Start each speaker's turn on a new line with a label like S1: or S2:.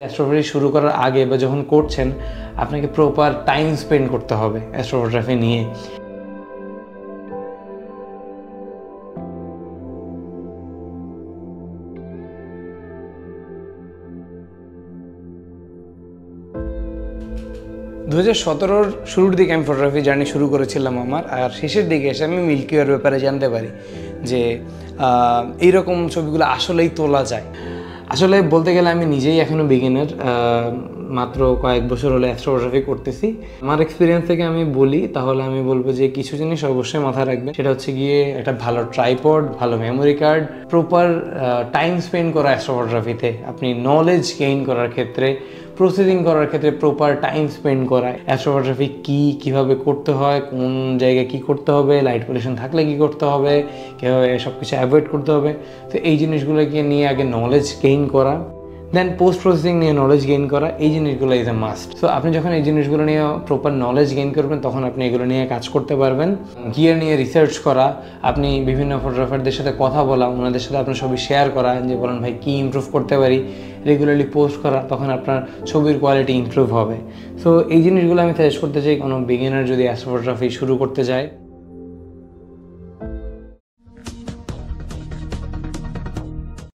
S1: অ্যাস্ট্রোফটোগ্রাফি শুরু করার আগে বা যখন করছেন আপনাকে প্রপার টাইম স্পেন্ড করতে হবে অ্যাস্ট্রোফটোগ্রাফি নিয়ে। দু 2017-র শুরুর দিকে আমি ফটোগ্রাফি জার্নি শুরু করেছিলাম আমার, আর শেষের দিকে এসে আমি মিল্কি ওয়ের ব্যাপারে জানতে পারি যে এইরকম ছবিগুলো আসলেই তোলা যায়। আসলে বলতে গেলে আমি নিজেই এখনও বিগিনার, মাত্র কয়েক বছর হলে অ্যাস্ট্রোফটোগ্রাফি করতেছি। আমার এক্সপিরিয়েন্স থেকে আমি বলি, তাহলে আমি বলবো যে কিছু জিনিস অবশ্যই মাথায় রাখবেন। সেটা হচ্ছে গিয়ে একটা ভালো ট্রাইপড, ভালো memory card, proper time spend করা অ্যাস্ট্রোফটোগ্রাফিতে, আপনি নলেজ গেইন করার ক্ষেত্রে, প্রসেসিং করার ক্ষেত্রে প্রপার টাইম স্পেন্ড করা, অ্যাস্ট্রোফটোগ্রাফি কীভাবে করতে হয়, কোন জায়গায় কী করতে হবে, লাইট পলিউশন থাকলে কী করতে হবে, কীভাবে সব কিছু অ্যাভয়েড করতে হবে। তো এই জিনিসগুলোকে নিয়ে আগে নলেজ গেইন করা, দেন পোস্ট প্রসেসিং নিয়ে নলেজ গেইন করা, এই জিনিসগুলো ইজ এ মাস্ট। সো আপনি যখন এই জিনিসগুলো নিয়ে প্রপার নলেজ গেইন করবেন তখন আপনি এগুলো নিয়ে কাজ করতে পারবেন। গিয়ার নিয়ে রিসার্চ করা, আপনি বিভিন্ন ফটোগ্রাফারদের সাথে কথা বলা, ওনাদের সাথে আপনার ছবি শেয়ার করা, যে বলেন ভাই কী ইমপ্রুভ করতে পারি, রেগুলারলি পোস্ট করা, তখন আপনার ছবির কোয়ালিটি ইমপ্রুভ হবে। সো এই জিনিসগুলো আমি সাজেস্ট করতে চাই কোনো বিগিনার যদি অ্যাস্ট্রোফটোগ্রাফি শুরু করতে চায়।